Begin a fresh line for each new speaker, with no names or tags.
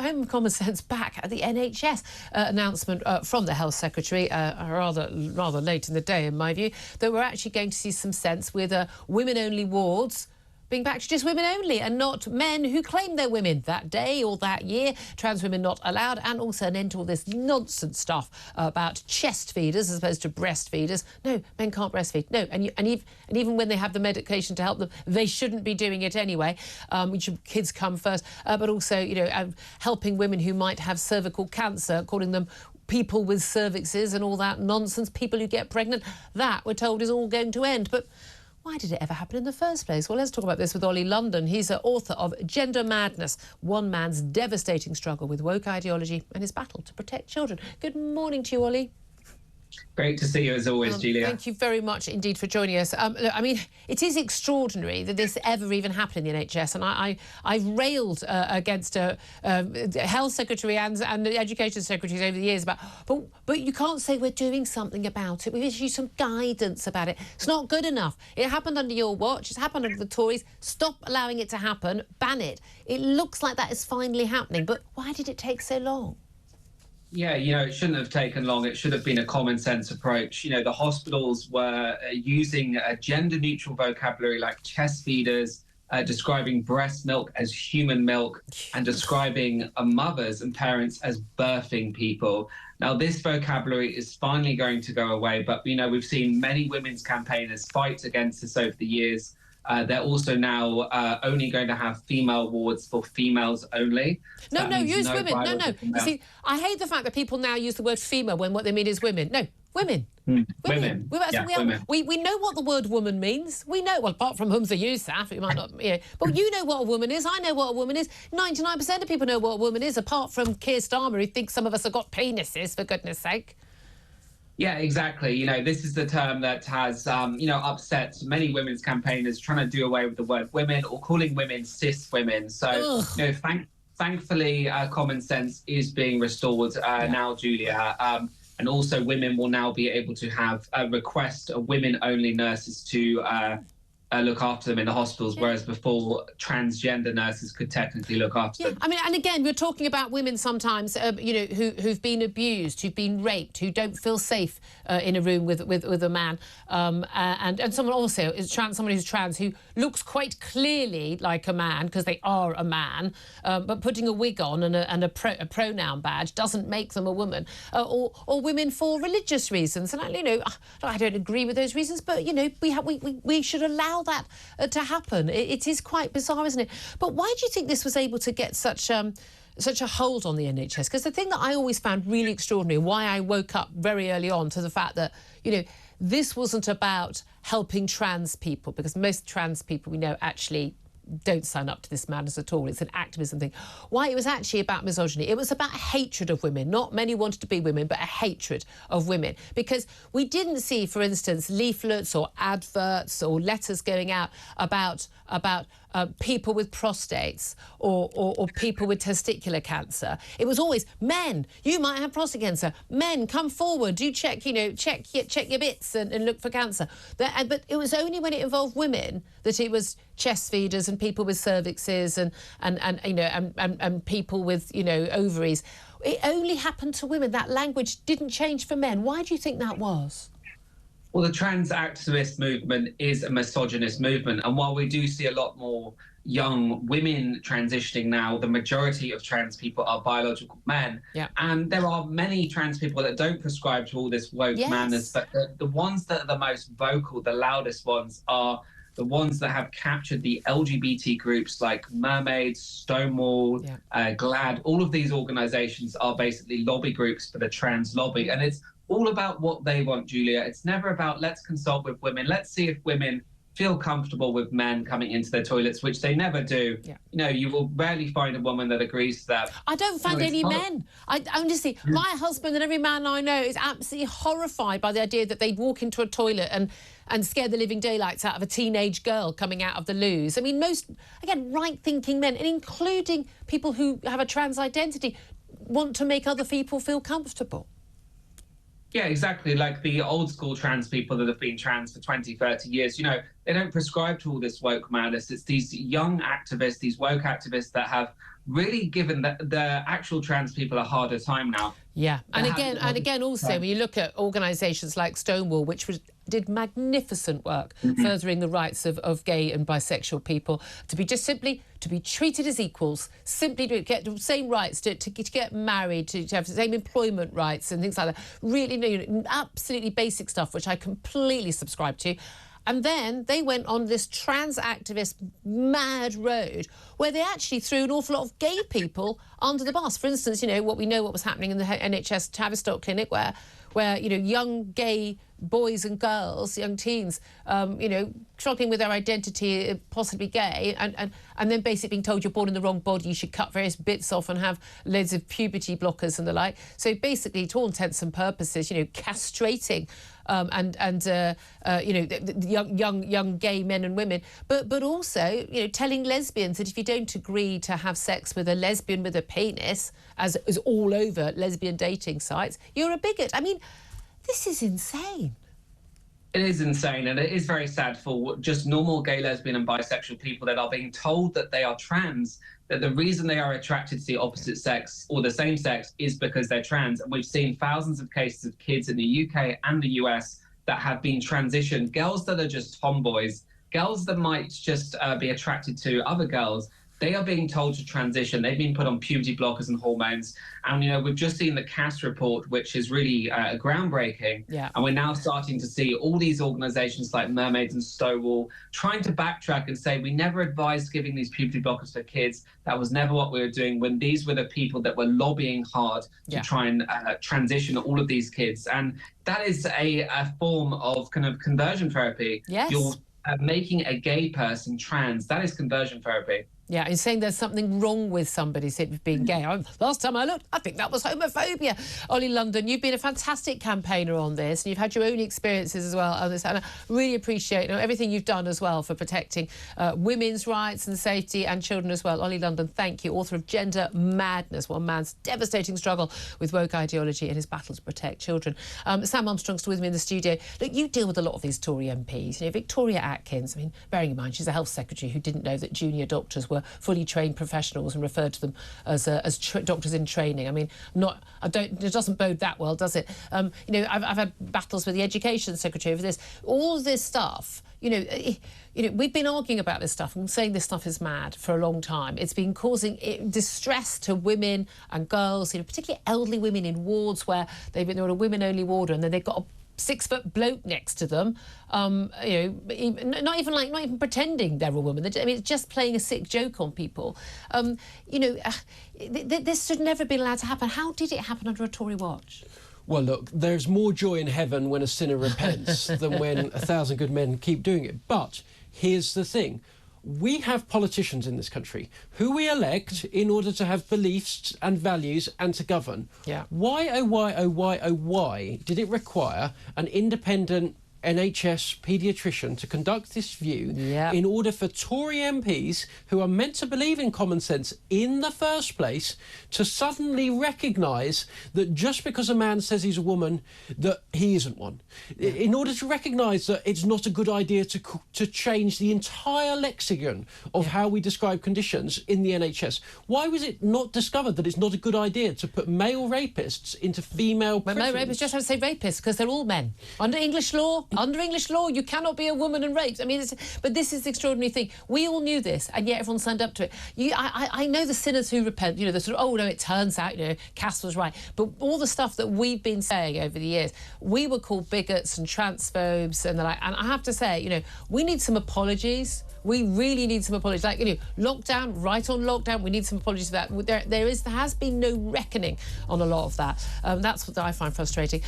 home common sense back at the NHS. Announcement from the Health Secretary, rather late in the day, in my view, that we're actually going to see some sense with women-only wards being back to just women only and not men who claim they're women that day or that year. Trans women not allowed, and also an end to all this nonsense stuff about chest feeders as opposed to breastfeeders. No, men can't breastfeed. No, and even when they have the medication to help them, they shouldn't be doing it anyway. Kids come first, but also, you know, helping women who might have cervical cancer, calling them people with cervixes and all that nonsense, people who get pregnant. That, we're told, is all going to end. But why did it ever happen in the first place? Well, let's talk about this with Oli London. He's the author of Gender Madness, One Man's Devastating Struggle with Woke Ideology and His Battle to Protect Children. Good morning to you, Oli.
Great to see you as always, Julia.
Thank you very much indeed for joining us. Look, I mean, it is extraordinary that this ever even happened in the NHS, and I've railed against the Health Secretary and the Education Secretaries over the years about, but you can't say we're doing something about it. We've issued some guidance about it. It's not good enough. It happened under your watch. It's happened under the Tories. Stop allowing it to happen. Ban it. It looks like that is finally happening, but why did it take so long?
Yeah, you know, it shouldn't have taken long. It should have been a common sense approach. You know, the hospitals were using a gender neutral vocabulary like chest feeders, describing breast milk as human milk, and describing mothers and parents as birthing people. Now, this vocabulary is finally going to go away, but, you know, we've seen many women's campaigners fight against this over the years. They're also now only going to have female wards for females only.
No, use women. No. You see, I hate the fact that people now use the word female when what they mean is women. No, women.
Women.
We know what the word woman means. We know, well, apart from Humza Yousaf, who might not, you know, but you know what a woman is. I know what a woman is. 99% of people know what a woman is, apart from Keir Starmer, who thinks some of us have got penises, for goodness sake.
Yeah, exactly. You know, this is the term that has, you know, upset many women's campaigners trying to do away with the word women or calling women cis women. So, you know, thankfully, common sense is being restored now, Julia. And also women will now be able to have request women-only nurses to look after them in the hospitals, whereas before transgender nurses could technically look after them.
I mean, and again, we're talking about women sometimes, you know, who've been abused, who've been raped, who don't feel safe in a room with a man, and someone also is trans, someone who's trans who looks quite clearly like a man because they are a man, but putting a wig on and a pronoun badge doesn't make them a woman, or women for religious reasons. And you know, I don't agree with those reasons, but you know, we should allow that to happen. It is quite bizarre, isn't it? But why do you think this was able to get such a hold on the NHS? Because the thing that I always found really extraordinary, why I woke up very early on to the fact that, you know, this wasn't about helping trans people, because most trans people we know actually don't sign up to this madness at all. It's an activism thing. Why it was actually about misogyny. It was about a hatred of women. Not many wanted to be women, but a hatred of women. Because we didn't see, for instance, leaflets or adverts or letters going out about people with prostates or people with testicular cancer. It was always, men, you might have prostate cancer. Men, come forward, do check, you know, check your bits and look for cancer. But it was only when it involved women that it was chest feeders and people with cervixes and you know and people with, you know, ovaries. It only happened to women. That language didn't change for men. Why do you think that was?
Well, the trans activist movement is a misogynist movement. And while we do see a lot more young women transitioning now, the majority of trans people are biological men.
Yeah.
And there are many trans people that don't prescribe to all this woke madness, but the ones that are the most vocal, the loudest ones, are the ones that have captured the LGBT groups like Mermaids, Stonewall, GLAAD. All of these organizations are basically lobby groups for the trans lobby. And it's all about what they want, Julia. It's never about let's consult with women. Let's see if women feel comfortable with men coming into their toilets, which they never do. Yeah. You know, you will rarely find a woman that agrees to that.
I don't find any men. I honestly, my husband and every man I know is absolutely horrified by the idea that they'd walk into a toilet and scare the living daylights out of a teenage girl coming out of the loos. I mean, most, again, right-thinking men, and including people who have a trans identity, want to make other people feel comfortable.
Yeah, exactly. Like the old school trans people that have been trans for 20, 30 years, you know, they don't prescribe to all this woke madness. It's these young activists, these woke activists that have really given the actual trans people a harder time now.
Yeah, and again, also when you look at organisations like Stonewall, which did magnificent work furthering the rights of gay and bisexual people to be treated as equals, simply to get the same rights, to get married, to have the same employment rights and things like that. Really, absolutely basic stuff, which I completely subscribe to. And then they went on this trans activist mad road where they actually threw an awful lot of gay people under the bus. For instance, what was happening in the NHS Tavistock clinic where young gay boys and girls, young teens, struggling with their identity, possibly gay, and then basically being told you're born in the wrong body, you should cut various bits off and have loads of puberty blockers and the like. So basically, to all intents and purposes, castrating young gay men and women, but also telling lesbians that if you don't agree to have sex with a lesbian with a penis, as is all over lesbian dating sites, you're a bigot. I mean, this is insane.
It is insane, and it is very sad for just normal gay, lesbian and bisexual people that are being told that they are trans, that the reason they are attracted to the opposite sex or the same sex is because they're trans. And we've seen thousands of cases of kids in the UK and the US that have been transitioned, girls that are just tomboys, girls that might just be attracted to other girls. They are being told to transition. They've been put on puberty blockers and hormones. And, we've just seen the Cass report, which is really groundbreaking.
Yeah.
And we're now starting to see all these organisations like Mermaids and Stonewall trying to backtrack and say, we never advised giving these puberty blockers for kids. That was never what we were doing, when these were the people that were lobbying hard to try and transition all of these kids. And that is a form of kind of conversion therapy.
Yes.
You're making a gay person trans. That is conversion therapy.
Yeah, and saying there's something wrong with somebody being gay. Last time I looked, I think that was homophobia. Oli London, you've been a fantastic campaigner on this, and you've had your own experiences as well on this, and I really appreciate everything you've done as well for protecting women's rights and safety and children as well. Oli London, thank you. Author of Gender Madness, one man's devastating struggle with woke ideology and his battle to protect children. Sam Armstrong's still with me in the studio. Look, you deal with a lot of these Tory MPs. Victoria Atkins, bearing in mind she's a health secretary who didn't know that junior doctors were fully trained professionals and referred to them as doctors in training. It doesn't bode that well, does it? I've had battles with the education secretary over this. All this stuff, we've been arguing about this stuff and saying this stuff is mad for a long time. It's been causing distress to women and girls, particularly elderly women in wards where they're in a women-only ward, and then they've got a 6-foot bloke next to them, not even pretending they're a woman. It's just playing a sick joke on people. This should never have been allowed to happen. How did it happen under a Tory watch?
Well, look, there's more joy in heaven when a sinner repents than when 1,000 good men keep doing it. But here's the thing. We have politicians in this country who we elect in order to have beliefs and values and to govern.
Yeah.
Why did it require an independent NHS paediatrician to conduct this view in order for Tory MPs who are meant to believe in common sense in the first place to suddenly recognise that just because a man says he's a woman, that he isn't one? In order to recognise that it's not a good idea to change the entire lexicon of how we describe conditions in the NHS. Why was it not discovered that it's not a good idea to put male rapists into female prisons?
Male rapists, just have to say rapists because they're all men. Under English law, you cannot be a woman and raped. But this is the extraordinary thing. We all knew this, and yet everyone signed up to it. I know the sinners who repent, the sort of, oh, no, it turns out, Cass was right. But all the stuff that we've been saying over the years, we were called bigots and transphobes and the like. And I have to say, we need some apologies. We really need some apologies. Lockdown, right on lockdown, we need some apologies for that. There has been no reckoning on a lot of that. That's what I find frustrating.